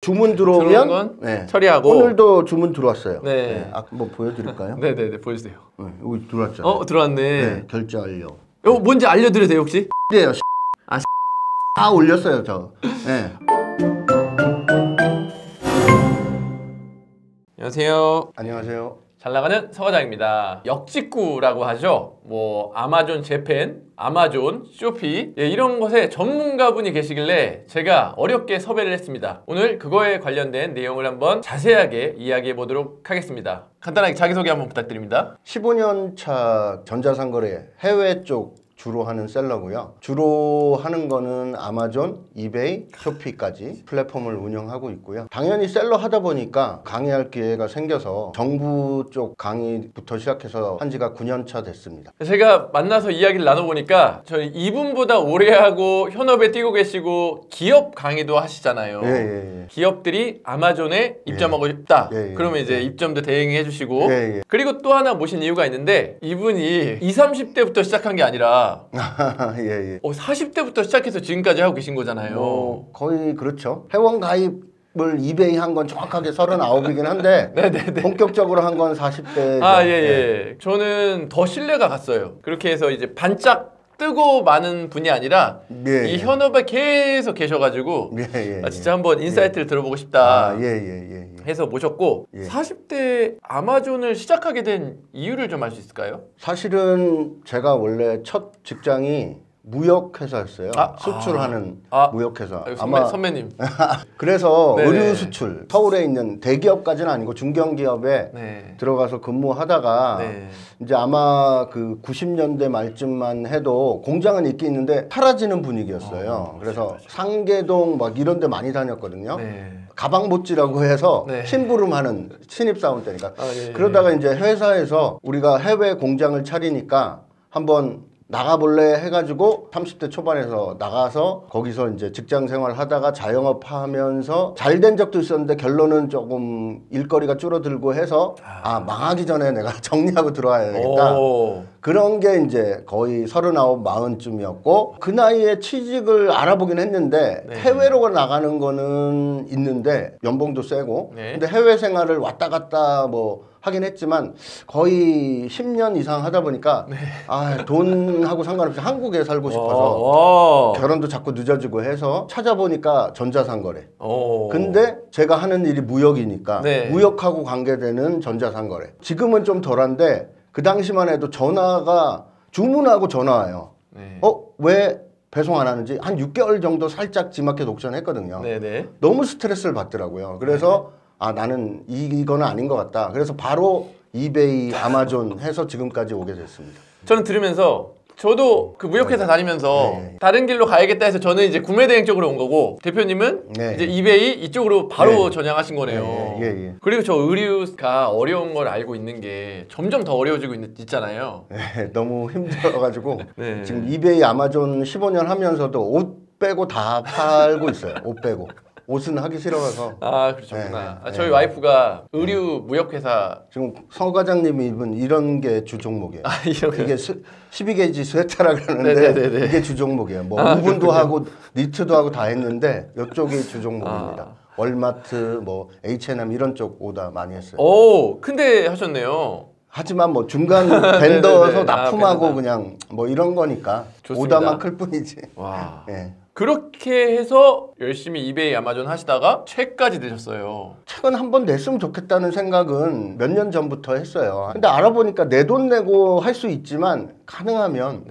주문 들어오면 네. 처리하고. 오늘도 주문 들어왔어요. 네. 네. 아, 뭐 보여드릴까요? 네네네, 보여주세요. 네, 여기 들어왔잖아요. 들어왔네. 네, 결제 완료. 뭔지 알려드려도 돼요, 혹시? 네요. 아, 다 올렸어요, 저. 네. 안녕하세요. 안녕하세요. 잘 나가는 서과장입니다. 역직구라고 하죠. 뭐 아마존 재팬, 아마존, 쇼피 이런 것에 전문가분이 계시길래 제가 어렵게 섭외를 했습니다. 오늘 그거에 관련된 내용을 한번 자세하게 이야기해 보도록 하겠습니다. 간단하게 자기소개 한번 부탁드립니다. 15년 차 전자상거래 해외 쪽 주로 하는 셀러고요. 주로 하는 거는 아마존, 이베이, 쇼피까지 플랫폼을 운영하고 있고요. 당연히 셀러 하다 보니까 강의할 기회가 생겨서 정부 쪽 강의부터 시작해서 한 지가 9년 차 됐습니다. 제가 만나서 이야기를 나눠보니까 저희 이분보다 오래 하고 현업에 뛰고 계시고 기업 강의도 하시잖아요. 예. 기업들이 아마존에 입점하고 싶다. 그러면 이제 입점도 대행해 주시고 그리고 또 하나 모신 이유가 있는데 이분이 20, 30대부터 시작한 게 아니라 40대부터 시작해서 지금까지 하고 계신 거잖아요. 거의 그렇죠. 회원 가입을 이베이 한 건 정확하게 39이긴 한데 본격적으로 한 건 40대. 저는 더 신뢰가 갔어요. 그렇게 해서 이제 반짝 뜨고 많은 분이 아니라 이 현업에 계속 계셔가지고 진짜 한번 인사이트를 들어보고 싶다 해서 모셨고 40대 아마존을 시작하게 된 이유를 좀 알 수 있을까요? 사실은 제가 원래 첫 직장이 무역회사였어요. 수출하는 무역회사. 선배님. 그래서 의류 수출, 서울에 있는 대기업까지는 아니고 중견기업에 들어가서 근무하다가 이제 아마 그 90년대 말쯤만 해도 공장은 있긴 있는데 사라지는 분위기였어요. 그래서 상계동 막 이런 데 많이 다녔거든요. 가방 못지라고 해서 심부름하는 신입사원 때니까. 그러다가 이제 회사에서 우리가 해외 공장을 차리니까 한번 나가볼래 해가지고 30대 초반에서 나가서 거기서 이제 직장 생활 하다가 자영업 하면서 잘 된 적도 있었는데 결론은 조금 일거리가 줄어들고 해서 망하기 전에 내가 정리하고 들어와야 되겠다. 그런 게 이제 거의 39, 40쯤이었고 그 나이에 취직을 알아보긴 했는데 해외로 나가는 거는 있는데 연봉도 세고 근데 해외 생활을 왔다 갔다 뭐 하긴 했지만 거의 10년 이상 하다 보니까 돈하고 상관없이 한국에 살고 싶어서 결혼도 자꾸 늦어지고 해서 찾아보니까 전자상거래. 근데 제가 하는 일이 무역이니까 무역하고 관계되는 전자상거래. 지금은 좀 덜한데 그 당시만 해도 전화가 주문하고 전화 와요. 왜 배송 안 하는지 한 6개월 정도 살짝 지마켓 옥션 했거든요. 너무 스트레스를 받더라고요. 그래서 나는 이거는 아닌 것 같다. 그래서 바로 이베이, 아마존 해서 지금까지 오게 됐습니다. 저는 들으면서 저도 그 무역회사 다니면서 다른 길로 가야겠다 해서 저는 이제 구매대행 쪽으로 온 거고 대표님은 이제 이베이 이쪽으로 바로 전향하신 거네요. 그리고 저 의류가 어려운 걸 알고 있는 게 점점 더 어려워지고 있잖아요. 너무 힘들어가지고 지금 이베이, 아마존 15년 하면서도 옷 빼고 다 팔고 있어요. 옷 빼고. 옷은 하기 싫어서. 그러셨구나. 저희 와이프가 의류 무역회사. 지금 서 과장님이 입은 이런 게 주 종목이에요. 이게 12게이지 스웨터라 그러는데 이게 주 종목이에요. 뭐 우분도 하고 니트도 하고 다 했는데 이쪽이 주 종목입니다. 월마트, 뭐 H&M 이런 쪽 오다 많이 했어요. 근데 하셨네요. 하지만 뭐 중간 벤더서 납품하고 그냥 뭐 이런 거니까 좋습니다. 오다만 클 뿐이지. 그렇게 해서 열심히 이베이, 아마존 하시다가 책까지 내셨어요. 책은 한번 냈으면 좋겠다는 생각은 몇 년 전부터 했어요. 근데 알아보니까 내 돈 내고 할 수 있지만 가능하면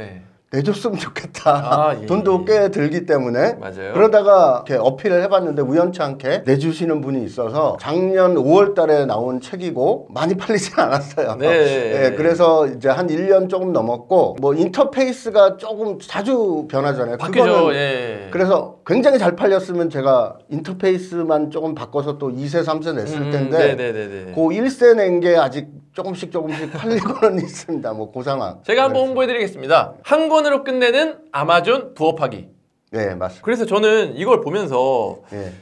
내줬으면 좋겠다. 돈도 꽤 들기 때문에. 그러다가 이렇게 어필을 해봤는데 우연치 않게 내주시는 분이 있어서 작년 5월 달에 나온 책이고 많이 팔리진 않았어요. 그래서 이제 한 1년 조금 넘었고 뭐 인터페이스가 조금 자주 변하잖아요. 바뀌죠. 그래서 굉장히 잘 팔렸으면 제가 인터페이스만 조금 바꿔서 또 2세, 3세 냈을 텐데 그 1세 낸 게 아직 조금씩 팔리고는 있습니다. 뭐 그 상황. 제가 한번 홍보해드리겠습니다. 한 권으로 끝내는 아마존 부업하기. 맞습니다. 그래서 저는 이걸 보면서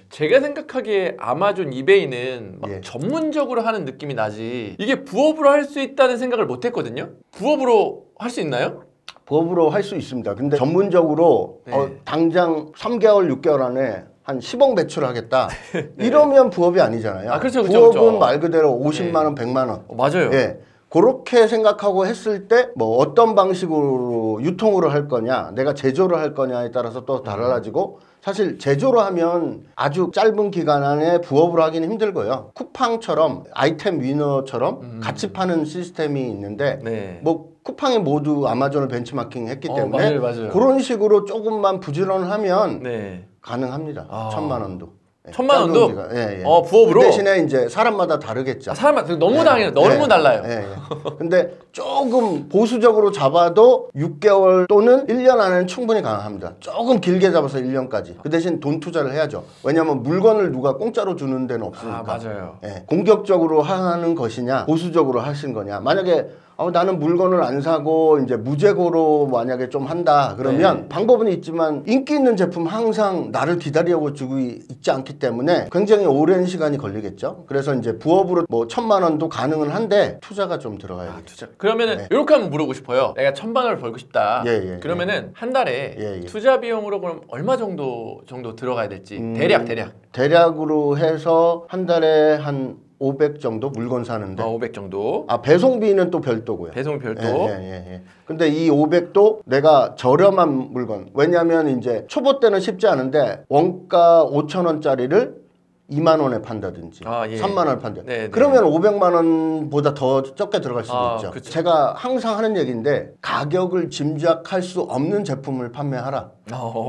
제가 생각하기에 아마존, 이베이는 막 전문적으로 하는 느낌이 나지 이게 부업으로 할 수 있다는 생각을 못 했거든요. 부업으로 할 수 있나요? 부업으로 할 수 있습니다. 근데 전문적으로 당장 3개월, 6개월 안에 한 10억 매출하겠다. 네. 이러면 부업이 아니잖아요. 아, 그렇죠, 부업은 그렇죠. 말 그대로 50만 원, 100만 원. 맞아요. 예. 그렇게 생각하고 했을 때 뭐 어떤 방식으로 유통으로 할 거냐, 내가 제조를 할 거냐에 따라서 또 달라지고 사실 제조로 하면 아주 짧은 기간 안에 부업으로 하기는 힘들고요. 쿠팡처럼 아이템 위너처럼 같이 파는 시스템이 있는데 네. 뭐 쿠팡이 모두 아마존을 벤치마킹 했기 때문에 맞아요. 그런 식으로 조금만 부지런하면 네. 가능합니다. 1,000만 원도. 1,000만 원도? 예, 예. 부업으로? 그 대신에 이제 사람마다 다르겠죠. 사람마다 너무 당연해. 너무 달라요. 예, 예. 근데 조금 보수적으로 잡아도 6개월 또는 1년 안에는 충분히 가능합니다. 조금 길게 잡아서 1년까지. 그 대신 돈 투자를 해야죠. 왜냐하면 물건을 누가 공짜로 주는 데는 없으니까. 맞아요. 예. 공격적으로 하는 것이냐, 보수적으로 하신 거냐. 만약에 나는 물건을 안 사고 이제 무재고로 만약에 좀 한다 그러면 네. 방법은 있지만 인기 있는 제품 항상 나를 기다리고 주고 있지 않기 때문에 굉장히 오랜 시간이 걸리겠죠. 그래서 이제 부업으로 뭐 1,000만 원도 가능은 한데 투자가 좀 들어가야 되죠. 그러면은 네. 이렇게 한번 물어보고 싶어요. 내가 1,000만 원을 벌고 싶다. 예, 그러면은 한 달에 예. 투자 비용으로 그럼 얼마 정도 들어가야 될지 대략으로 해서 한 달에 한 500 정도 물건 사는데 500 정도. 배송비는 또 별도고요. 배송 별도. 예. 근데 이 500도 내가 저렴한 물건. 왜냐하면 이제 초보 때는 쉽지 않은데 원가 5,000원짜리를 2만 원에 판다든지 3만 원에 판다. 그러면 500만 원보다 더 적게 들어갈 수도 있죠. 그쵸. 제가 항상 하는 얘기인데 가격을 짐작할 수 없는 제품을 판매하라.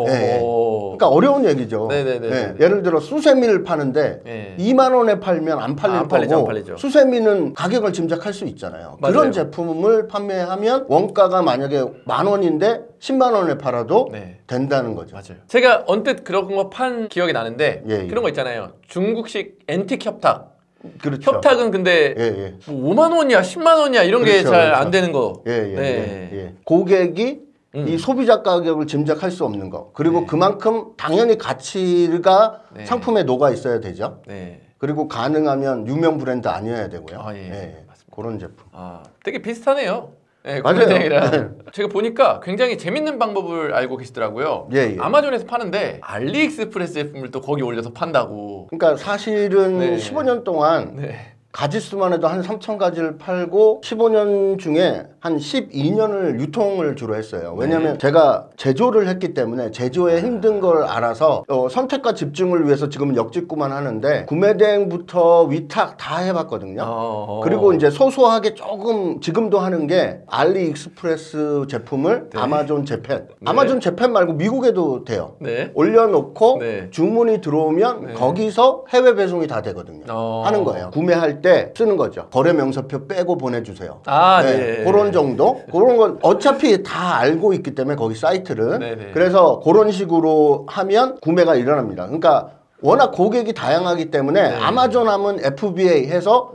예. 그러니까 어려운 얘기죠. 예. 예를 들어 수세미를 파는데 2만 원에 팔면 안 팔릴 거고 수세미는 가격을 짐작할 수 있잖아요. 맞아요. 그런 제품을 판매하면 원가가 만약에 10,000원인데 10만 원에 팔아도 된다는 거죠. 맞아요. 제가 언뜻 그런 거 판 기억이 나는데 그런 거 있잖아요. 중국식 앤틱 협탁. 그렇죠. 협탁은 근데 뭐 5만 원이야, 10만 원이야 이런 게 잘 안 되는 거. 고객이 이 소비자 가격을 짐작할 수 없는 거. 그리고 그만큼 당연히 가치가 상품에 녹아 있어야 되죠. 그리고 가능하면 유명 브랜드 아니어야 되고요. 그런 제품. 되게 비슷하네요. 맞아요. 제가 보니까 굉장히 재밌는 방법을 알고 계시더라고요. 아마존에서 파는데 알리익스프레스 제품을 또 거기 올려서 판다고. 그러니까 사실은 15년 동안 가지수만 해도 한 3,000가지를 팔고 15년 중에 한 12년을 유통을 주로 했어요. 왜냐하면 제가 제조를 했기 때문에 제조에 힘든 걸 알아서 선택과 집중을 위해서 지금은 역직구만 하는데 구매 대행부터 위탁 다 해봤거든요. 그리고 이제 소소하게 조금 지금도 하는 게 알리익스프레스 제품을 아마존 재팬 아마존 재팬 말고 미국에도 돼요. 올려놓고 주문이 들어오면 거기서 해외 배송이 다 되거든요. 하는 거예요. 구매할 때 쓰는 거죠. 거래 명세표 빼고 보내주세요. 그런 정도? 그런 건 어차피 다 알고 있기 때문에 거기 사이트를. 그래서 그런 식으로 하면 구매가 일어납니다. 그러니까 워낙 고객이 다양하기 때문에 아마존 하면 FBA 해서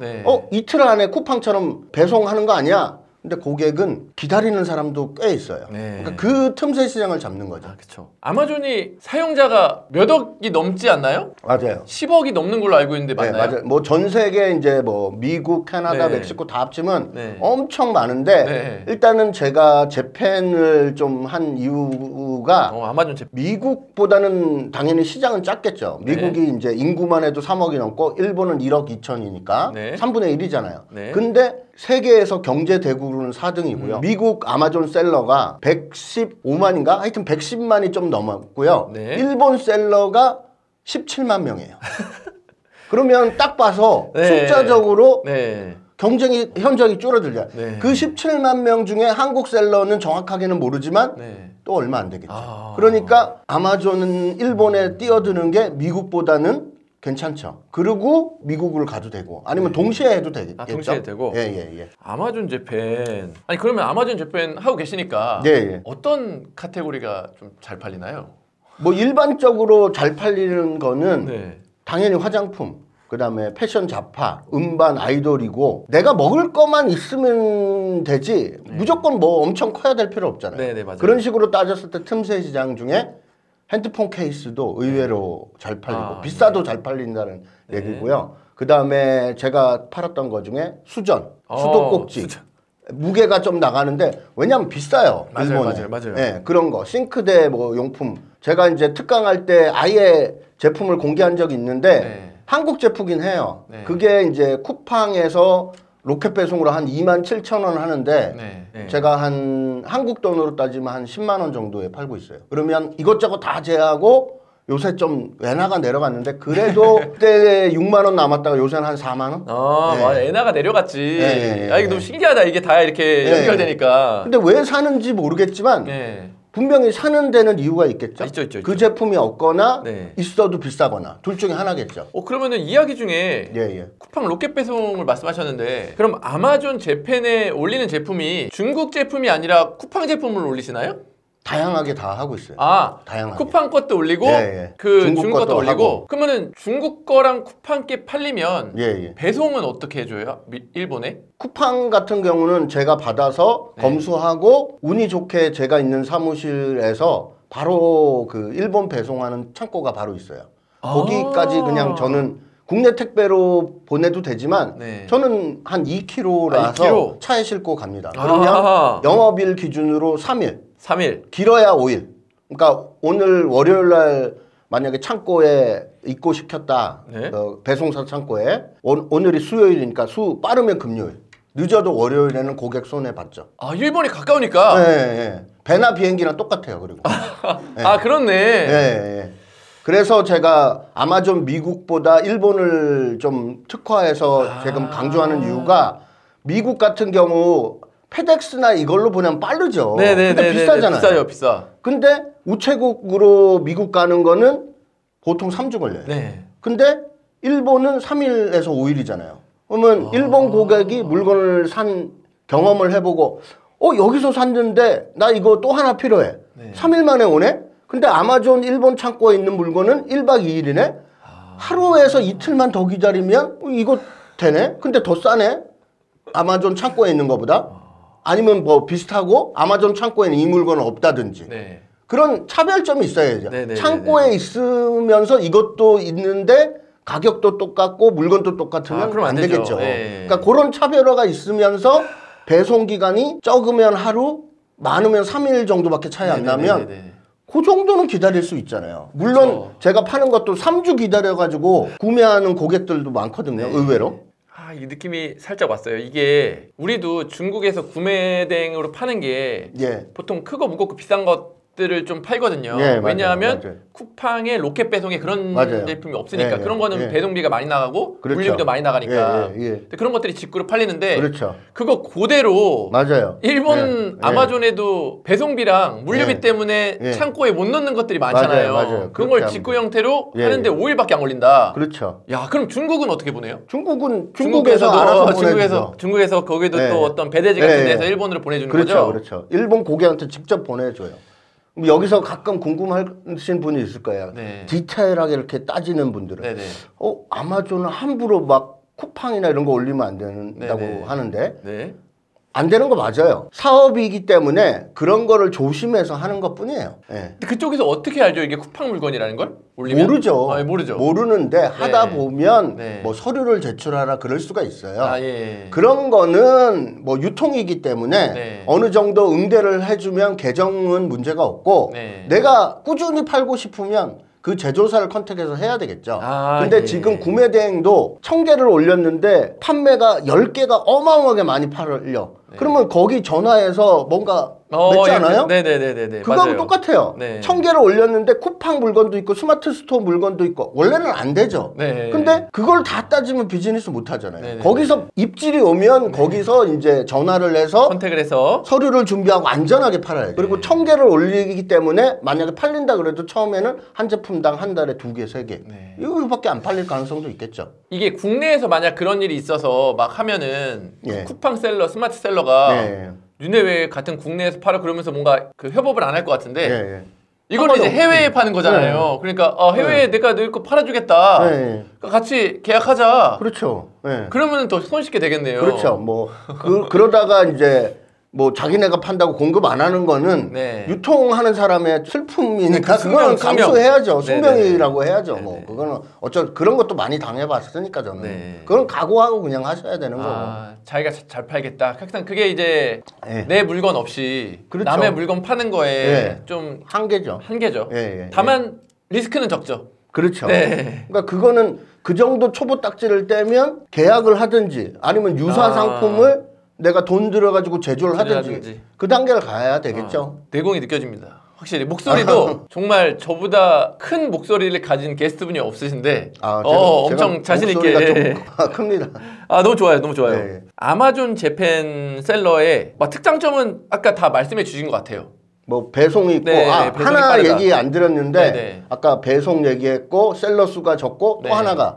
이틀 안에 쿠팡처럼 배송하는 거 아니야? 근데 고객은 기다리는 사람도 꽤 있어요. 그러니까 그 틈새 시장을 잡는 거죠. 그렇죠. 아마존이 사용자가 몇 억이 넘지 않나요? 맞아요. 10억이 넘는 걸로 알고 있는데 맞나요? 맞아요. 뭐 전 세계 이제 뭐 미국, 캐나다, 멕시코 다 합치면 엄청 많은데 일단은 제가 재팬을 좀 한 이유가 아마존 재팬. 미국보다는 당연히 시장은 작겠죠. 미국이 이제 인구만 해도 3억이 넘고 일본은 1억 2천이니까 3분의 1이잖아요. 근데 세계에서 경제 대국으로는 4등이고요. 미국 아마존 셀러가 115만인가? 하여튼 110만이 좀 넘었고요. 일본 셀러가 17만 명이에요. 그러면 딱 봐서 숫자적으로 경쟁이 현저히 줄어들죠. 그 17만 명 중에 한국 셀러는 정확하게는 모르지만 또 얼마 안 되겠죠. 그러니까 아마존은 일본에 뛰어드는 게 미국보다는 괜찮죠. 그리고 미국을 가도 되고 아니면 동시에 해도 되겠죠. 동시에 해도 되고. 아마존 재팬. 아니 그러면 아마존 재팬 하고 계시니까 어떤 카테고리가 좀 잘 팔리나요? 뭐 일반적으로 잘 팔리는 거는 당연히 화장품, 그다음에 패션 잡화, 음반, 아이돌이고 내가 먹을 것만 있으면 되지 무조건 뭐 엄청 커야 될 필요 없잖아요. 맞아요. 그런 식으로 따졌을 때 틈새 시장 중에 핸드폰 케이스도 의외로 잘 팔리고 비싸도 잘 팔린다는 얘기고요. 그 다음에 제가 팔았던 거 중에 수전, 수도꼭지. 무게가 좀 나가는데 왜냐면 비싸요. 일본에. 맞아요. 그런 거 싱크대 뭐 용품 제가 이제 특강할 때 아예 제품을 공개한 적이 있는데 한국 제품이긴 해요. 그게 이제 쿠팡에서 로켓 배송으로 한 27,000원 하는데 제가 한 한국 돈으로 따지면 한 10만 원 정도에 팔고 있어요. 그러면 이것저것 다 제하고 요새 좀 엔화가 내려갔는데 그래도 그때 6만 원 남았다가 요새는 한 4만 원? 맞아. 엔화가 내려갔지. 이게 너무 신기하다. 이게 다 이렇게 연결되니까. 근데 왜 사는지 모르겠지만 분명히 사는 데는 이유가 있겠죠. 있죠. 그 제품이 없거나 있어도 비싸거나 둘 중에 하나겠죠. 그러면은 이야기 중에 쿠팡 로켓 배송을 말씀하셨는데 그럼 아마존 재팬에 올리는 제품이 중국 제품이 아니라 쿠팡 제품을 올리시나요? 다양하게 다 하고 있어요. 다양하게. 쿠팡 것도 올리고 그 중국 것도 올리고 하고. 그러면은 중국 거랑 쿠팡 게 팔리면 배송은 어떻게 해줘요? 일본에? 쿠팡 같은 경우는 제가 받아서 검수하고 운이 좋게 제가 있는 사무실에서 바로 그 일본 배송하는 창고가 바로 있어요. 거기까지 그냥 저는 국내 택배로 보내도 되지만 저는 한 2kg라서 2kg? 차에 싣고 갑니다. 그러면 영업일 기준으로 3일. 길어야 5일. 그러니까 오늘 월요일 날 만약에 창고에 입고시켰다. 배송사 창고에. 오늘이 수요일이니까 빠르면 금요일. 늦어도 월요일에는 고객 손해 받죠. 일본이 가까우니까. 배나 비행기랑 똑같아요. 그리고. 그렇네. 그래서 제가 아마존 미국보다 일본을 좀 특화해서 지금 강조하는 이유가 미국 같은 경우 페덱스나 이걸로 보내면 빠르죠. 근데 비싸잖아요. 비싸. 근데 우체국으로 미국 가는 거는 보통 3주 걸려요. 근데 일본은 3일에서 5일이잖아요. 그러면 일본 고객이 물건을 산 경험을 해보고 여기서 샀는데 나 이거 또 하나 필요해. 3일 만에 오네? 근데 아마존 일본 창고에 있는 물건은 1박 2일이네? 하루에서 이틀만 더 기다리면 이거 되네? 근데 더 싸네? 아마존 창고에 있는 것보다? 아니면 뭐 비슷하고 아마존 창고에는 이 물건은 없다든지 그런 차별점이 있어야죠. 창고에 있으면서 이것도 있는데 가격도 똑같고 물건도 똑같으면 안 되겠죠. 그러니까 그런 차별화가 있으면서 배송 기간이 적으면 하루, 많으면 3일 정도밖에 차이 안 나면 그 정도는 기다릴 수 있잖아요. 물론 제가 파는 것도 3주 기다려가지고 구매하는 고객들도 많거든요. 의외로. 이 느낌이 살짝 왔어요. 이게 우리도 중국에서 구매 대행으로 파는 게 보통 크고 무겁고 비싼 것들을 좀 팔거든요. 왜냐하면 맞아요. 쿠팡의 로켓 배송에 그런 제품이 없으니까 그런 거는 배송비가 많이 나가고 물류비도 많이 나가니까 근데 그런 것들이 직구로 팔리는데 그거 그대로 일본 아마존에도 배송비랑 물류비 때문에 창고에 못 넣는 것들이 많잖아요. 그런 걸 직구 형태로 하는데 5일밖에 안 걸린다. 야, 그럼 중국은 어떻게 보내요? 중국에서 알아서 보내죠. 중국에서 거기도 또 어떤 배대지 같은 데서 일본으로 보내주는 거죠? 그렇죠. 일본 고객한테 직접 보내줘요. 여기서 가끔 궁금하신 분이 있을 거예요. 디테일하게 이렇게 따지는 분들은 아마존은 함부로 막 쿠팡이나 이런 거 올리면 안 된다고 하는데 안 되는 거 맞아요. 사업이기 때문에 그런 거를 조심해서 하는 것 뿐이에요. 근데 그쪽에서 어떻게 알죠? 이게 쿠팡 물건이라는 걸? 올리면? 모르죠. 모르는데 하다 보면 뭐 서류를 제출하라 그럴 수가 있어요. 그런 거는 뭐 유통이기 때문에 어느 정도 응대를 해주면 계정은 문제가 없고 내가 꾸준히 팔고 싶으면 그 제조사를 컨택해서 해야 되겠죠. 근데 지금 구매 대행도 1000개를 올렸는데 판매가 10개가 어마어마하게 많이 팔려. 그러면 거기 전화해서 뭔가 맺지 않아요? 그거하고 똑같아요. 1000개를 올렸는데 쿠팡 물건도 있고 스마트 스토어 물건도 있고 원래는 안 되죠. 근데 그걸 다 따지면 비즈니스 못 하잖아요. 거기서 입질이 오면 거기서 이제 전화를 해서 컨택을 해서 서류를 준비하고 안전하게 팔아야죠. 그리고 1000개를 올리기 때문에 만약에 팔린다 그래도 처음에는 한 제품당 한 달에 2개, 3개 이거밖에 안 팔릴 가능성도 있겠죠. 이게 국내에서 만약 그런 일이 있어서 막 하면은 쿠팡 셀러, 스마트 셀러가 윤회외 같은 국내에서 팔아 그러면서 뭔가 그 협업을 안 할 것 같은데 이걸 이제 해외에 파는 거잖아요. 그러니까 해외에 내가 너 거 팔아주겠다. 그러니까 같이 계약하자. 그렇죠. 그러면 더 손쉽게 되겠네요. 그렇죠. 뭐 그러다가 이제 뭐 자기네가 판다고 공급 안 하는 거는 네. 유통하는 사람의 슬픔이니까 그거는 감수해야죠. 숙명이라고 해야죠. 네네. 뭐 그거는 그런 것도 많이 당해봤으니까 저는 네. 그건 각오하고 그냥 하셔야 되는 거고. 자기가 잘 팔겠다. 항상 그게 이제 네. 내 물건 없이 그렇죠. 남의 물건 파는 거에 네. 좀 한계죠. 네. 다만 리스크는 적죠. 그렇죠. 네. 그러니까 그거는 그 정도 초보 딱지를 떼면 계약을 하든지 아니면 유사 상품을 내가 돈 들여가지고 제조를 하든지 그 단계를 가야 되겠죠. 내공이 느껴집니다. 확실히 목소리도 정말 저보다 큰 목소리를 가진 게스트분이 없으신데 엄청 자신 있게 큽니다. 너무 좋아요. 너무 좋아요. 네. 아마존 재팬 셀러의 특장점은 아까 다 말씀해 주신 것 같아요. 뭐 배송이 있고 배송이 하나 빠르다. 얘기 안 드렸는데 네네. 아까 배송 얘기했고 셀러 수가 적고 또 네. 하나가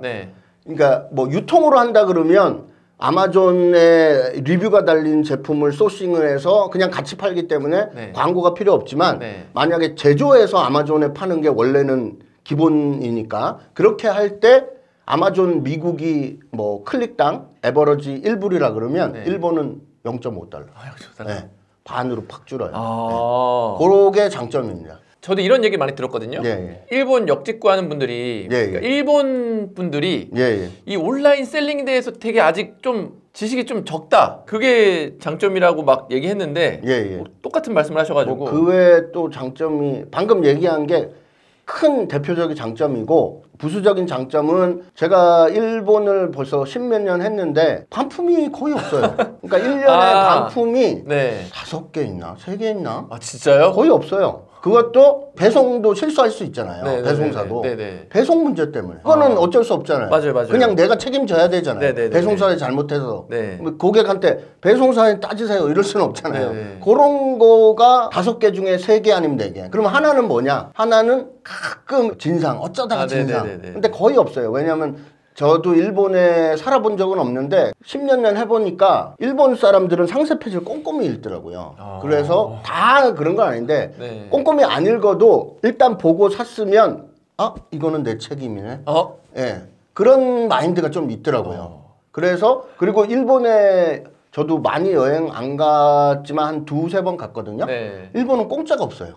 그러니까 뭐 유통으로 한다 그러면 아마존에 리뷰가 달린 제품을 소싱을 해서 그냥 같이 팔기 때문에 네. 광고가 필요 없지만 네. 만약에 제조해서 아마존에 파는 게 원래는 기본이니까 그렇게 할 때 아마존 미국이 뭐 클릭당 에버러지 1불이라 그러면 네. 일본은 0.5달러. 네. 반으로 팍 줄어요. 네. 그게 장점입니다. 저도 이런 얘기 많이 들었거든요. 일본 역직구하는 분들이 그러니까 일본 분들이 이 온라인 셀링에 대해서 되게 아직 좀 지식이 좀 적다. 그게 장점이라고 막 얘기했는데 뭐 똑같은 말씀을 하셔가지고 뭐 그 외에 또 장점이 방금 얘기한 게 큰 대표적인 장점이고 부수적인 장점은 제가 일본을 벌써 10몇 년 했는데 반품이 거의 없어요. 그러니까 1년에 반품이 5개 있나? 3개 있나? 진짜요? 거의 없어요. 그것도 배송도 실수할 수 있잖아요. 배송사도. 배송 문제 때문에. 그거는 어쩔 수 없잖아요. 맞아요. 그냥 내가 책임져야 되잖아요. 배송사에 잘못해서. 고객한테 배송사에 따지세요. 이럴 수는 없잖아요. 그런 거가 5개 중에 3개 아니면 4개. 그럼 하나는 뭐냐? 하나는 가끔 진상. 어쩌다가 진상. 근데 거의 없어요. 왜냐하면 저도 일본에 살아본 적은 없는데 10년 년 해보니까 일본 사람들은 상세 페이지를 꼼꼼히 읽더라고요. 그래서 다 그런 건 아닌데 꼼꼼히 안 읽어도 일단 보고 샀으면 이거는 내 책임이네. 그런 마인드가 좀 있더라고요. 그래서 그리고 일본에 저도 많이 여행 안 갔지만 한 2-3번 갔거든요. 일본은 공짜가 없어요.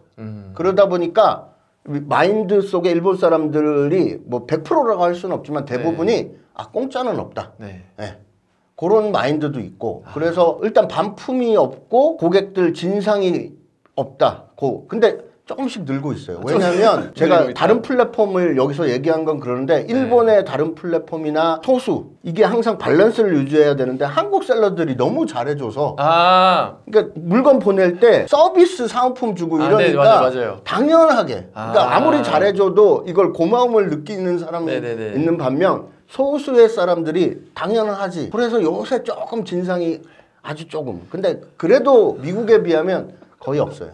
그러다 보니까 마인드 속에 일본 사람들이 뭐 100%라고 할 수는 없지만 대부분이 공짜는 없다. 그런 마인드도 있고 그래서 일단 반품이 없고 고객들 진상이 없다. 근데 조금씩 늘고 있어요. 왜냐하면 제가 다른 플랫폼을 여기서 얘기한 건 그러는데 일본의 다른 플랫폼이나 소수 이게 항상 밸런스를 유지해야 되는데 한국 셀러들이 너무 잘해줘서 그러니까 물건 보낼 때 서비스 사은품 주고 이러니까 맞아요. 당연하게 그러니까 아무리 잘해줘도 이걸 고마움을 느끼는 사람이 있는 반면 소수의 사람들이 당연하지. 그래서 요새 조금 진상이 아주 조금 근데 그래도 미국에 비하면 거의 없어요.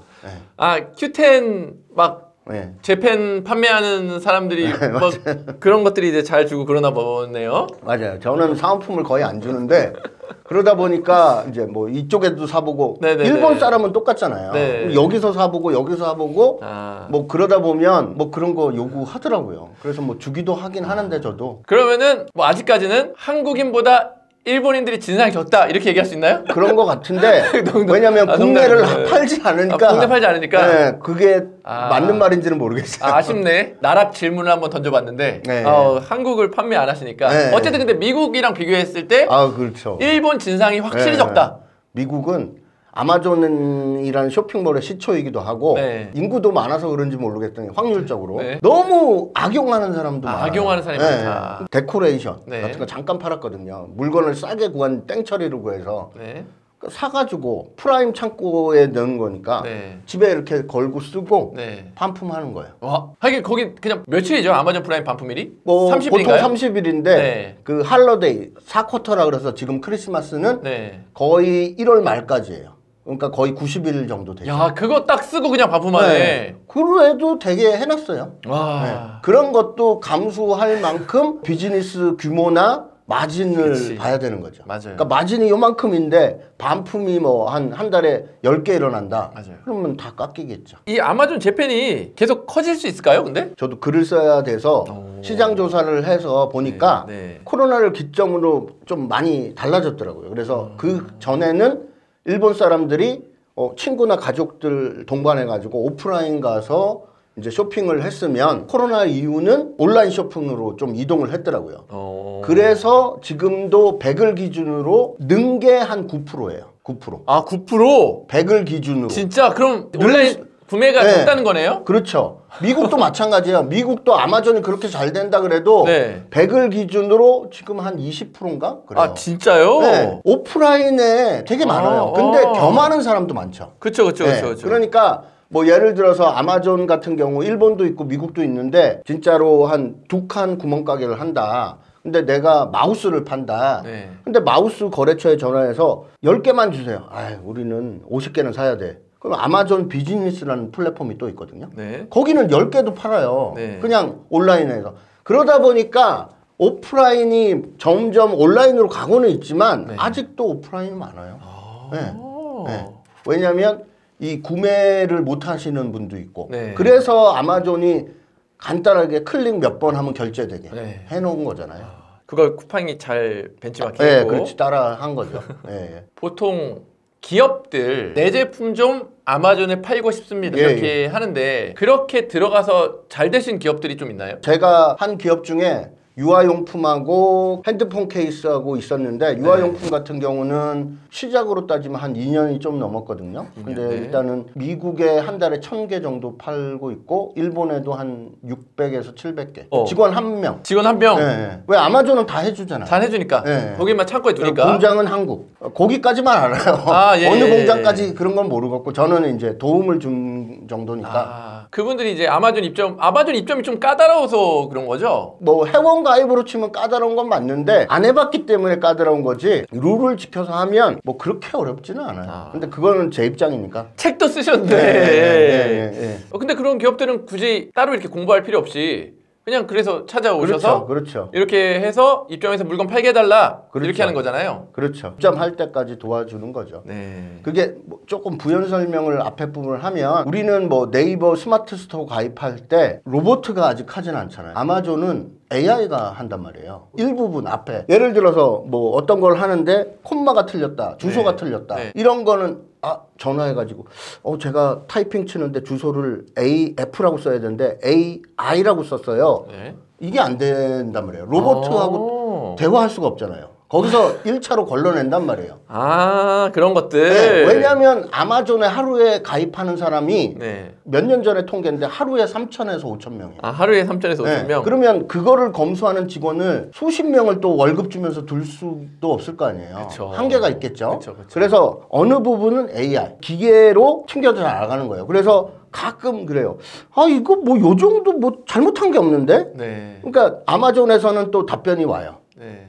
Q10 막 재팬 판매하는 사람들이 뭐 그런 것들이 이제 잘 주고 그러나 보네요. 맞아요. 저는 사은품을 거의 안 주는데 그러다 보니까 이제 뭐 이쪽에도 사보고 일본 사람은 똑같잖아요. 여기서 사보고 여기서 사보고 뭐 그러다 보면 뭐 그런 거 요구하더라고요. 그래서 뭐 주기도 하긴 하는데 저도 그러면은 뭐 아직까지는 한국인보다 일본인들이 진상이 적다 이렇게 얘기할 수 있나요? 그런 것 같은데 왜냐면 국내를 팔지 않으니까 국내 팔지 않으니까 그게 맞는 말인지는 모르겠어요. 아쉽네. 나락 질문을 한번 던져봤는데 한국을 판매 안 하시니까 어쨌든 근데 미국이랑 비교했을 때 그렇죠. 일본 진상이 확실히 적다. 미국은 아마존이라는 쇼핑몰의 시초이기도 하고 인구도 많아서 그런지 모르겠더니 확률적으로 너무 악용하는 사람도 많아요. 악용하는 사람이 많다. 데코레이션 같은 거 잠깐 팔았거든요. 물건을 싸게 구한 땡처리로 구해서 사가지고 프라임 창고에 넣은 거니까 집에 이렇게 걸고 쓰고 반품하는 거예요. 하긴 거기 그냥 며칠이죠? 아마존 프라임 반품일이? 뭐 30일인가요? 보통 30일인데 그 할러데이 4쿼터라 그래서 지금 크리스마스는 거의 1월 말까지예요. 그러니까 거의 90일 정도 되죠. 야, 그거 딱 쓰고 그냥 반품하네. 그래도 되게 해놨어요. 그런 것도 감수할 만큼 비즈니스 규모나 마진을 봐야 되는 거죠. 그러니까 마진이 요만큼인데 반품이 뭐 한 달에 10개 일어난다. 그러면 다 깎이겠죠. 이 아마존 재팬이 계속 커질 수 있을까요? 근데? 저도 글을 써야 돼서 시장 조사를 해서 보니까 코로나를 기점으로 좀 많이 달라졌더라고요. 그래서 그 전에는 일본 사람들이 친구나 가족들 동반해가지고 오프라인 가서 이제 쇼핑을 했으면 코로나 이후는 온라인 쇼핑으로 좀 이동을 했더라고요. 그래서 지금도 100을 기준으로 는 게 한 9%예요. 9%. 아, 9%? 100을 기준으로. 진짜? 그럼 온라인 구매가 네. 적다는 거네요? 그렇죠. 미국도 마찬가지예요. 미국도 아마존이 그렇게 잘 된다 그래도 네. 100을 기준으로 지금 한 20%인가? 그래요. 아, 진짜요? 네. 오프라인에 되게 많아요. 근데 겸하는 사람도 많죠. 그쵸. 그러니까 뭐 예를 들어서 아마존 같은 경우 일본도 있고 미국도 있는데 진짜로 한 2칸 구멍가게를 한다. 근데 내가 마우스를 판다. 네. 근데 마우스 거래처에 전화해서 10개만 주세요. 아, 우리는 50개는 사야 돼. 그럼 아마존 비즈니스라는 플랫폼이 또 있거든요. 네. 거기는 10개도 팔아요. 네. 그냥 온라인에서. 그러다 보니까 오프라인이 점점 온라인으로 가고는 있지만 네. 아직도 오프라인이 많아요. 네. 네. 왜냐하면 이 구매를 못 하시는 분도 있고 네. 그래서 아마존이 간단하게 클릭 몇 번 하면 결제되게 네. 해놓은 거잖아요. 그걸 쿠팡이 잘 벤치마킹했고 네, 그렇지. 따라 한 거죠. 네. 보통 기업들 내 제품 좀 아마존에 팔고 싶습니다 이렇게 하는데 그렇게 들어가서 잘 되신 기업들이 좀 있나요? 제가 한 기업 중에 유아용품하고 핸드폰 케이스하고 있었는데 유아용품 같은 경우는 시작으로 따지면 한 2년이 좀 넘었거든요. 근데 일단은 미국에 한 달에 1000개 정도 팔고 있고 일본에도 한 600에서 700개. 직원 1명. 직원 1명? 네. 왜 아마존은 다 해주잖아요. 다 해주니까. 네. 거기만 창고에 두니까. 공장은 한국. 거기까지만 알아요. 어느 공장까지 그런 건 모르겠고 저는 이제 도움을 준 정도니까. 그분들이 이제 아마존 입점이 좀 까다로워서 그런 거죠? 뭐 회원 가입으로 치면 까다로운 건 맞는데 안 해봤기 때문에 까다로운 거지 룰을 지켜서 하면 뭐 그렇게 어렵지는 않아요. 근데 그거는 제 입장이니까. 책도 쓰셨는데. 근데 그런 기업들은 굳이 따로 이렇게 공부할 필요 없이 그냥 그래서 찾아오셔서 그렇죠. 이렇게 해서 입점해서 물건 팔게 해달라 이렇게 하는 거잖아요. 그렇죠. 입점할 때까지 도와주는 거죠. 네. 그게 뭐 조금 부연 설명을 앞에 부분을 하면 우리는 뭐 네이버 스마트 스토어 가입할 때 로봇가 아직 하진 않잖아요. 아마존은 AI가 한단 말이에요. 일부분 앞에 예를 들어서 뭐 어떤 걸 하는데 콤마가 틀렸다, 주소가 틀렸다 이런 거는 전화해가지고 제가 타이핑 치는데 주소를 AF라고 써야 되는데 AI라고 썼어요. 이게 안 된단 말이에요. 로봇하고 대화할 수가 없잖아요. 거기서 1차로 걸러낸단 말이에요. 그런 것들. 네, 왜냐하면 아마존에 하루에 가입하는 사람이 몇 년 전에 통계인데 하루에 3,000에서 5,000명이에요. 하루에 3,000에서 5,000명? 그러면 그거를 검수하는 직원을 수십 명을 또 월급 주면서 둘 수도 없을 거 아니에요. 그쵸. 한계가 있겠죠. 그쵸. 그래서 어느 부분은 AI, 기계로 챙겨져 나가는 거예요. 그래서 가끔 그래요. 이거 뭐 요 정도 뭐 잘못한 게 없는데? 그러니까 아마존에서는 또 답변이 와요.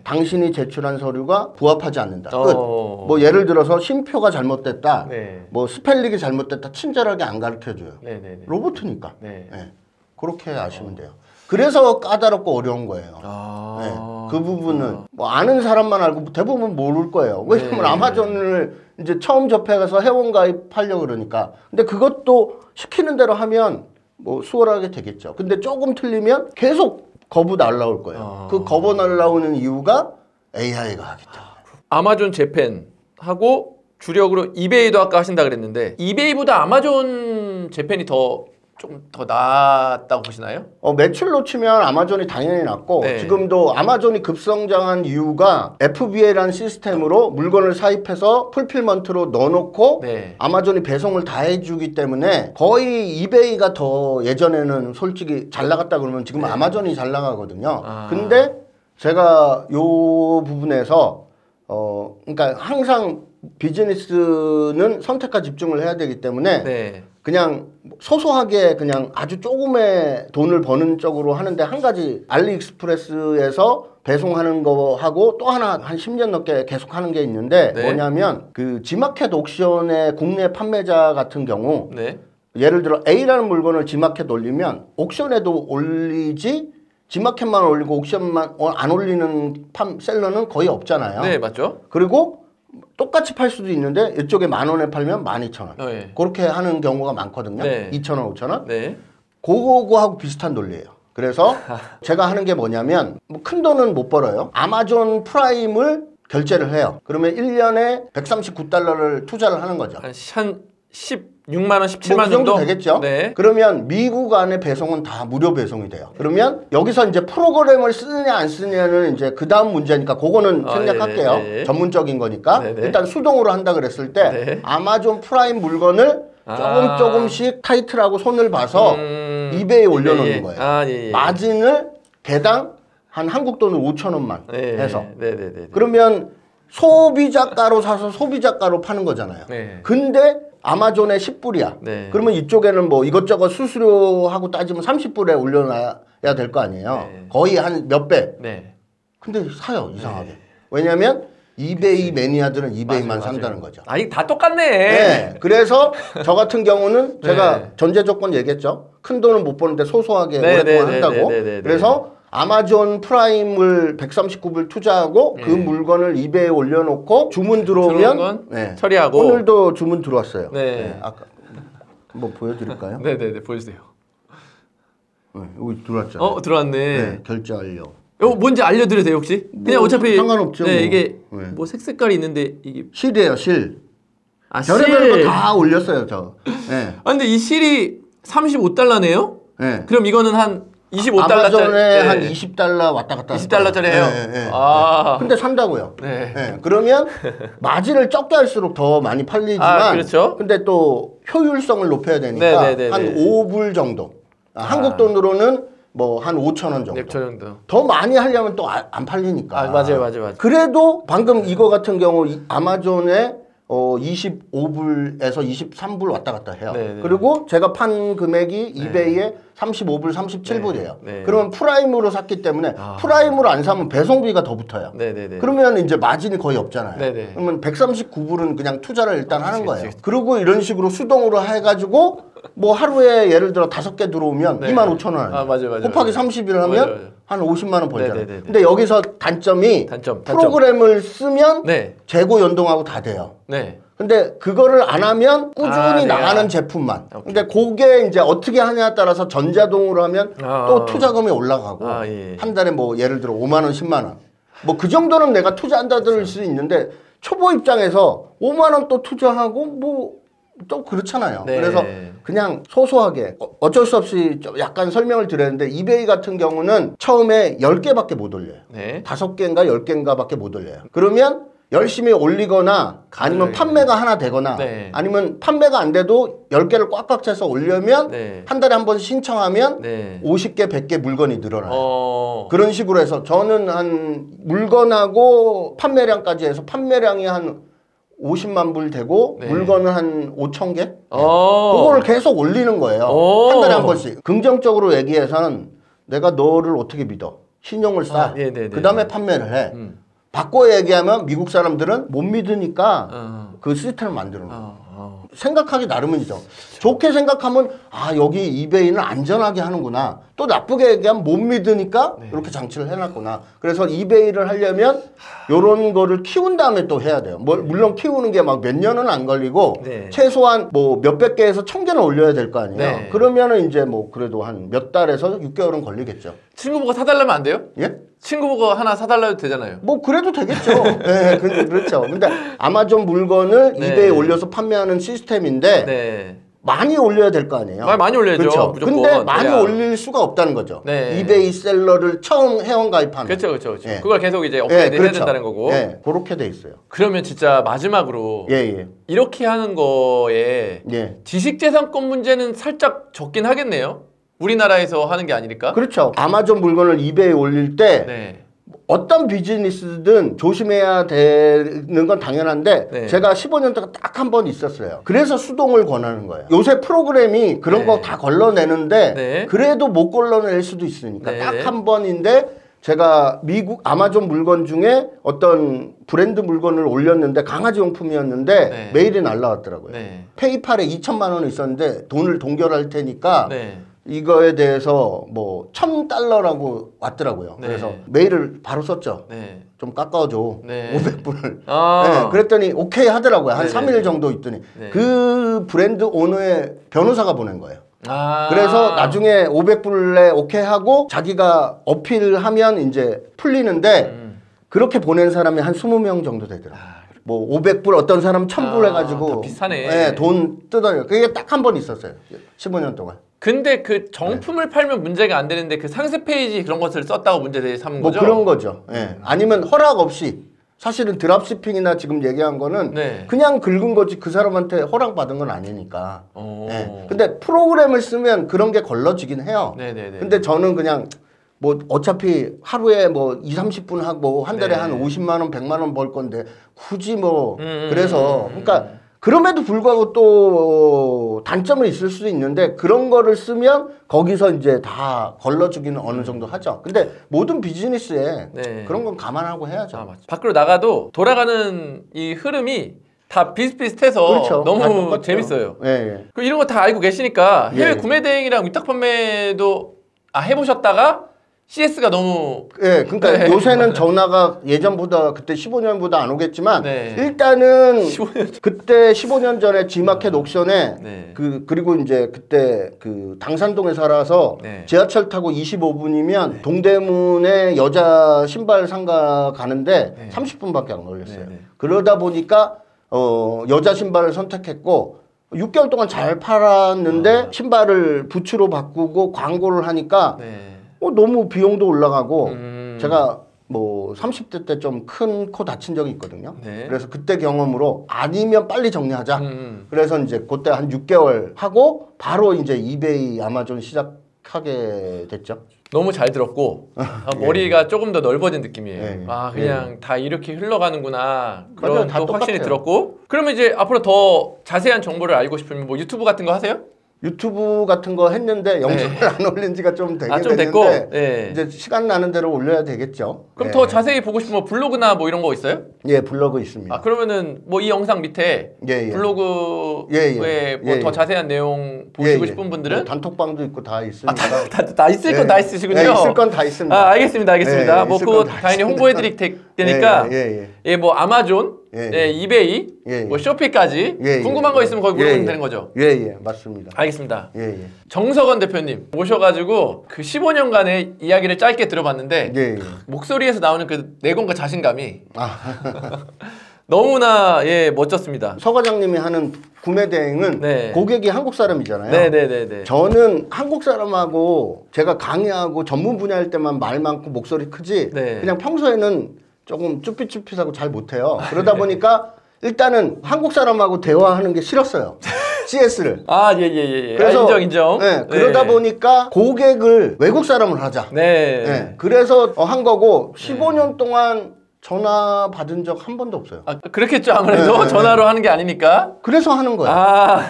당신이 제출한 서류가 부합하지 않는다. 끝. 뭐 예를 들어서 쉼표가 잘못됐다. 뭐 스펠링이 잘못됐다. 친절하게 안 가르쳐줘요. 로봇이니까. 그렇게 아시면 돼요. 그래서 까다롭고 어려운 거예요. 그 부분은 뭐 아는 사람만 알고 대부분 모를 거예요. 왜냐면 아마존을 이제 처음 접해가서 회원 가입하려고 그러니까. 근데 그것도 시키는 대로 하면 뭐 수월하게 되겠죠. 근데 조금 틀리면 계속 거부 날라올 거예요. 그 거부 날라오는 이유가 AI가 하기 때문에. 아마존 재팬하고 주력으로 이베이도 아까 하신다 그랬는데 이베이보다 아마존 재팬이 좀 더 낫다고 보시나요? 매출로 치면 아마존이 당연히 낫고 지금도 아마존이 급성장한 이유가 FBA라는 시스템으로 물건을 사입해서 풀필먼트로 넣어놓고 아마존이 배송을 다 해주기 때문에 거의 이베이가 더 예전에는 솔직히 잘 나갔다 그러면 지금 아마존이 잘 나가거든요. 근데 제가 요 부분에서 그러니까 항상 비즈니스는 선택과 집중을 해야 되기 때문에 그냥 소소하게 그냥 아주 조금의 돈을 버는 쪽으로 하는데 한 가지 알리익스프레스에서 배송하는 거 하고 또 하나 한 10년 넘게 계속 하는 게 있는데 뭐냐면 그 G마켓 옥션의 국내 판매자 같은 경우 예를 들어 A라는 물건을 G마켓 올리면 옥션에도 올리지 G마켓만 올리고 옥션만 안 올리는 셀러는 거의 없잖아요. 네, 맞죠. 그리고 똑같이 팔 수도 있는데 이쪽에 10,000원에 팔면 12,000원. 그렇게 하는 경우가 많거든요. 2,000원, 5,000원. 그거하고 비슷한 논리예요. 그래서 제가 하는 게 뭐냐면 뭐 큰 돈은 못 벌어요. 아마존 프라임을 결제를 해요. 그러면 1년에 139달러를 투자를 하는 거죠. 한 16만 원, 17만 뭐 그 정도 정도 되겠죠. 네. 그러면 미국 안에 배송은 다 무료 배송이 돼요. 그러면 여기서 이제 프로그램을 쓰느냐 안 쓰느냐는 이제 그 다음 문제니까 그거는 생략할게요. 예. 전문적인 거니까. 네네. 일단 수동으로 한다 그랬을 때 네. 아마존 프라임 물건을 조금씩 타이틀하고 손을 봐서 이베이에 올려놓는 거예요. 예. 마진을 개당 한 한국 돈으로 5,000원만 해서. 네네네. 그러면 소비자가로 사서 소비자가로 파는 거잖아요. 네. 근데 아마존에 10불이야. 네. 그러면 이쪽에는 뭐 이것저것 수수료하고 따지면 30불에 올려놔야 될 거 아니에요. 네. 거의 한 몇 배. 네. 근데 사요, 이상하게. 왜냐면 이베이 매니아들은 이베이만 산다는 거죠. 아, 이게 다 똑같네. 네. 그래서 저 같은 경우는 제가 네. 전제 조건 얘기했죠. 큰 돈은 못 버는데 소소하게 네, 오랫동안 네, 한다고. 네, 네, 네, 그래서 아마존 프라임을 139불 투자하고 그 물건을 이베이에 올려놓고 주문 들어오면 네. 처리하고. 오늘도 주문 들어왔어요. 네. 아까 뭐 보여드릴까요? 네네네, 보여주세요. 네, 여기 들어왔죠. 들어왔네. 네, 결제 완료. 이거 뭔지 알려드려도 돼요, 혹시? 그냥 뭐 어차피. 상관없죠. 네, 뭐. 이게 네. 뭐 색 색깔이 있는데 이게. 실이에요, 실. 실. 별의별 거 다 올렸어요, 저. 네. 근데 이 실이 35달러네요? 네. 그럼 이거는 한 25달러짜리. 아마존에 한 20달러 왔다 갔다 20달러짜리 해요? 네. 아. 근데 산다고요. 네. 네. 그러면 마진을 적게 할수록 더 많이 팔리지만 그렇죠. 근데 또 효율성을 높여야 되니까 네네네네. 한 5불 정도. 한국 돈으로는 뭐 한 5,000원 정도. 네, 저 정도. 더 많이 하려면 또 안 팔리니까. 맞아요. 그래도 방금 이거 같은 경우 아마존에 25불에서 23불 왔다 갔다 해요. 네네. 그리고 제가 판 금액이 이베이에 35불, 37불이에요. 네. 그러면 프라임으로 샀기 때문에 프라임으로 안 사면 배송비가 더 붙어요. 네네네. 그러면 이제 마진이 거의 없잖아요. 네네. 그러면 139불은 그냥 투자를 일단 하는 그치, 거예요. 그치. 그리고 이런 식으로 수동으로 해가지고 뭐 하루에 예를 들어 5개 들어오면 네. 25,000원. 맞아요. 곱하기 30일 하면 맞아요. 한 50만 원 벌잖아요. 네네네네. 근데 여기서 단점이 단점. 프로그램을 쓰면 네. 재고 연동하고 다 돼요. 네. 근데 그거를 안 하면 꾸준히 네. 나가는 제품만. 근데 그게 이제 어떻게 하냐에 따라서 전자동으로 하면 또 투자금이 올라가고 예. 한 달에 뭐 예를 들어 5만 원, 10만 원. 뭐 그 정도는 내가 투자한다들 수 있는데 초보 입장에서 5만 원 또 투자하고 뭐 또 그렇잖아요. 네. 그래서 그냥 소소하게 어쩔 수 없이 좀 약간 설명을 드렸는데 이베이 같은 경우는 처음에 10개밖에 못 올려요. 네. 5개인가 10개인가 밖에 못 올려요. 그러면 열심히 올리거나 아니면 판매가 하나 되거나 네. 아니면 판매가 안 돼도 10개를 꽉꽉 채서 올려면 네. 한 달에 한 번 신청하면 네. 50개, 100개 물건이 늘어나요. 그런 식으로 해서 저는 한 물건하고 판매량까지 해서 판매량이 한 50만 불 되고 네. 물건은 한 5천 개? 그거를 계속 올리는 거예요. 한 달에 한 번씩. 긍정적으로 얘기해서는 내가 너를 어떻게 믿어? 신용을 쌓아. 그 다음에 판매를 해. 바꿔 얘기하면 미국 사람들은 못 믿으니까 그 시스템을 만들어 놓은 생각하기 나름이죠. 좋게 생각하면 아 여기 이베이는 안전하게 하는구나. 또 나쁘게 얘기하면 못 믿으니까 이렇게 장치를 해놨구나. 그래서 이베이를 하려면 이런 거를 키운 다음에 또 해야 돼요. 물론 키우는 게 막 몇 년은 안 걸리고 최소한 뭐 몇백 개에서 1000개는 올려야 될 거 아니에요. 그러면은 이제 뭐 그래도 한 몇 달에서 6개월은 걸리겠죠. 친구 보고 사달라면 안 돼요? 예? 친구 보고 하나 사달라도 되잖아요. 뭐 그래도 되겠죠. 네, 그렇죠. 근데 아마존 물건을 이베이에 올려서 판매하는 시스템인데 많이 올려야 될 거 아니에요. 많이 올려야죠. 그렇죠. 무조건. 근데 많이 올릴 수가 없다는 거죠. 이베이 셀러를 처음 회원 가입하면. 그렇죠. 그걸 계속 이제 업그레이드 해야 된다는 거고. 그렇게 돼 있어요. 그러면 진짜 마지막으로 이렇게 하는 거에 지식재산권 문제는 살짝 적긴 하겠네요. 우리나라에서 하는 게 아니니까. 그렇죠. 아마존 물건을 이베이에 올릴 때 어떤 비즈니스든 조심해야 되는 건 당연한데 제가 15년 동안 딱 한 번 있었어요. 그래서 수동을 권하는 거예요. 요새 프로그램이 그런 거 다 걸러내는데 그래도 못 걸러낼 수도 있으니까 딱 한 번인데 제가 미국 아마존 물건 중에 어떤 브랜드 물건을 올렸는데 강아지 용품이었는데 메일이 날라왔더라고요. 페이팔에 2천만 원이 있었는데 돈을 동결할 테니까 이거에 대해서 뭐 $1,000라고 왔더라고요. 그래서 메일을 바로 썼죠. 좀 깎아줘. 500불을. 그랬더니 오케이 하더라고요. 한 3일 정도 있더니 그 브랜드 오너의 변호사가 보낸 거예요. 그래서 나중에 500불에 오케이 하고 자기가 어필을 하면 이제 풀리는데 그렇게 보낸 사람이 한 20명 정도 되더라고요. 뭐 500불 어떤 사람 1000불 해가지고 비싸네. 네, 돈 뜯어요. 그게 딱 한 번 있었어요. 15년 동안. 근데 그 정품을 팔면 문제가 안 되는데 그 상세 페이지 그런 것을 썼다고 문제 삼은 거죠? 뭐 그런 거죠. 네. 아니면 허락 없이 사실은 드랍시핑이나 지금 얘기한 거는 그냥 긁은 거지 그 사람한테 허락 받은 건 아니니까. 네. 근데 프로그램을 쓰면 그런 게 걸러지긴 해요. 근데 저는 그냥 뭐 어차피 하루에 뭐 20-30분 하고 한 달에 한 50만 원, 100만 원 벌 건데 굳이 뭐 그래서 그러니까 그럼에도 불구하고 또 단점은 있을 수도 있는데 그런 거를 쓰면 거기서 이제 다 걸러주기는 어느 정도 하죠. 근데 모든 비즈니스에 그런 건 감안하고 해야죠. 밖으로 나가도 돌아가는 이 흐름이 다 비슷비슷해서 그렇죠. 너무 재밌어요. 이런 거 다 알고 계시니까 해외 구매 대행이랑 위탁 판매도 해보셨다가 CS가 너무 그러니까 요새는 전화가 예전보다 그때 15년보다 안 오겠지만 일단은 15년 그때 15년 전에 G마켓 옥션에 그리고 이제 그때 그 당산동에 살아서 지하철 타고 25분이면 동대문에 여자 신발 상가 가는데 30분밖에 안 걸렸어요. 그러다 보니까 여자 신발을 선택했고 6개월 동안 잘 팔았는데 신발을 부츠로 바꾸고 광고를 하니까 너무 비용도 올라가고 제가 뭐 30대 때 좀 큰 코 다친 적이 있거든요. 그래서 그때 경험으로 아니면 빨리 정리하자. 그래서 이제 그때 한 6개월 하고 바로 이제 이베이 아마존 시작하게 됐죠. 너무 잘 들었고 머리가 조금 더 넓어진 느낌이에요. 그냥 다 이렇게 흘러가는구나 그런 또 확신이 들었고 그러면 이제 앞으로 더 자세한 정보를 알고 싶으면 뭐 유튜브 같은 거 하세요? 유튜브 같은 거 했는데 영상을 안 올린 지가 좀 되긴 됐는데 이제 시간 나는 대로 올려야 되겠죠. 그럼 더 자세히 보고 싶으면 블로그나 뭐 이런 거 있어요? 블로그 있습니다. 그러면은 뭐 이 영상 밑에 블로그에 뭐 더 자세한 내용 보시고 싶은 분들은 뭐 단톡방도 있고 다 있으니까 다 있을 건 다 있으시군요. 있을 건 다 있습니다. 알겠습니다. 뭐 그거 당연히 홍보해 드릴 테니까 뭐 아마존 이베이, 뭐 쇼피까지 궁금한 거 있으면 거기 물어보면 되는 거죠? 맞습니다. 알겠습니다. 정석원 대표님 모셔가지고 그 15년간의 이야기를 짧게 들어봤는데 목소리에서 나오는 그 내공과 자신감이 너무나 멋졌습니다. 서 과장님이 하는 구매 대행은 고객이 한국 사람이잖아요. 저는 한국 사람하고 제가 강의하고 전문 분야일 때만 말 많고 목소리 크지 그냥 평소에는 조금 쭈삣쭈삣하고 잘 못해요. 그러다 보니까 일단은 한국 사람하고 대화하는 게 싫었어요. CS를. 그래서 인정. 그러다 보니까 고객을 외국 사람을 하자. 그래서 한 거고 15년 동안 전화 받은 적 한 번도 없어요. 그렇겠죠 아무래도 전화로 하는 게 아니니까. 그래서 하는 거예요.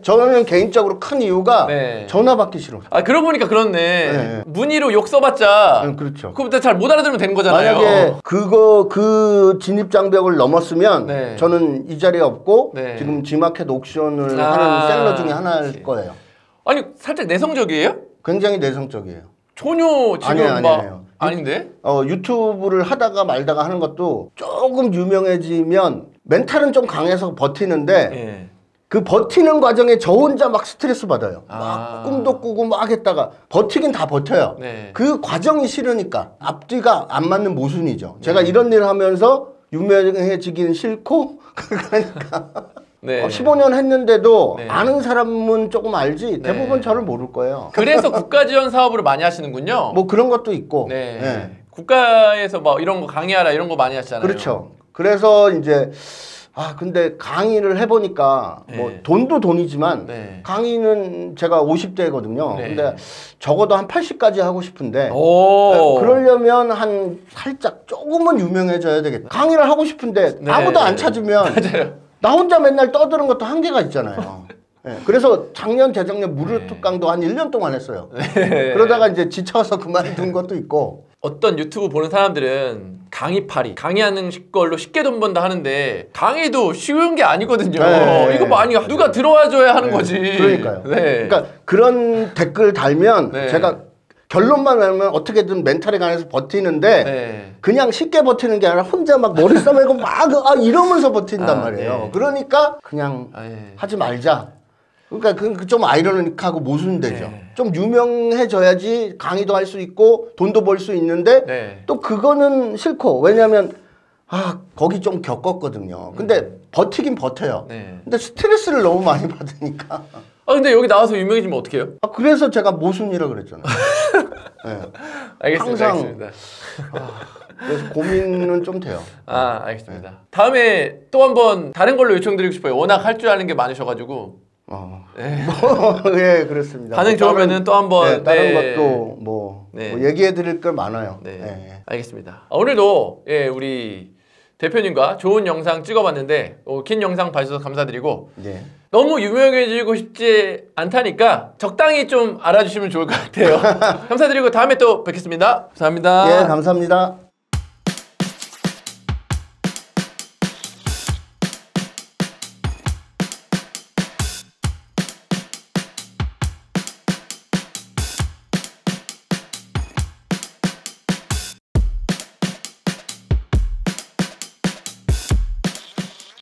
저는 개인적으로 큰 이유가 전화 받기 싫어요. 그러고 보니까 그렇네. 문의로 욕 써봤자 그렇죠. 그거부터 잘 못 알아들으면 되는 거잖아요. 만약에 그 진입 장벽을 넘었으면 저는 이 자리에 없고 지금 G마켓 옥션을 하는 셀러 중에 하나일 거예요. 아니 살짝 내성적이에요? 굉장히 내성적이에요. 전혀 지금 아니에요. 아닌데? 유튜브를 하다가 말다가 하는 것도 조금 유명해지면 멘탈은 좀 강해서 버티는데 그 버티는 과정에 저 혼자 막 스트레스 받아요. 막 꿈도 꾸고 막 했다가 버티긴 다 버텨요. 그 과정이 싫으니까 앞뒤가 안 맞는 모순이죠. 제가 이런 일을 하면서 유명해지긴 싫고 그러니까 15년 했는데도 아는 사람은 조금 알지 대부분 저를 모를 거예요. 그래서 국가 지원 사업을 많이 하시는군요. 뭐 그런 것도 있고 국가에서 뭐 이런 거 강의하라 이런 거 많이 하시잖아요. 그렇죠. 그래서 이제 근데 강의를 해보니까 뭐 돈도 돈이지만 강의는 제가 50대거든요. 근데 적어도 한 80까지 하고 싶은데 그러려면 한 살짝 조금은 유명해져야 되겠다. 강의를 하고 싶은데 아무도 안 찾으면 나 혼자 맨날 떠드는 것도 한계가 있잖아요. 그래서 작년, 재작년 무료 특강도 한 1년 동안 했어요. 그러다가 이제 지쳐서 그만둔 것도 있고. 어떤 유튜브 보는 사람들은 강의팔이, 강의하는 걸로 쉽게 돈 번다 하는데 강의도 쉬운 게 아니거든요. 이거 많이 누가 들어와줘야 하는 거지. 그러니까요. 그러니까 그런 댓글 달면 제가 결론만 내면 어떻게든 멘탈에 관해서 버티는데 그냥 쉽게 버티는 게 아니라 혼자 막 머리 싸매고 막 이러면서 버틴단 말이에요. 그러니까 그냥 하지 말자. 그러니까 그 좀 아이러니하고 모순되죠. 네. 좀 유명해져야지 강의도 할 수 있고 돈도 벌 수 있는데 네. 또 그거는 싫고 왜냐하면 거기 좀 겪었거든요. 근데 버티긴 버텨요. 네. 근데 스트레스를 너무 많이 받으니까. 근데 여기 나와서 유명해지면 어떡해요? 그래서 제가 모순이라 그랬잖아요. 네. 알겠습니다. 항상 알겠습니다. 그래서 고민은 좀 돼요. 알겠습니다. 네. 다음에 또 한번 다른 걸로 요청드리고 싶어요. 워낙 할 줄 아는 게 많으셔가지고. 네. 예, 그렇습니다. 반응 좋으면은 또 한번 다른 것도 뭐 얘기해드릴 걸 많아요. 네. 알겠습니다. 오늘도 우리 대표님과 좋은 영상 찍어봤는데 긴 영상 봐주셔서 감사드리고 너무 유명해지고 싶지 않다니까 적당히 좀 알아주시면 좋을 것 같아요. 감사드리고 다음에 또 뵙겠습니다. 감사합니다. 예, 감사합니다.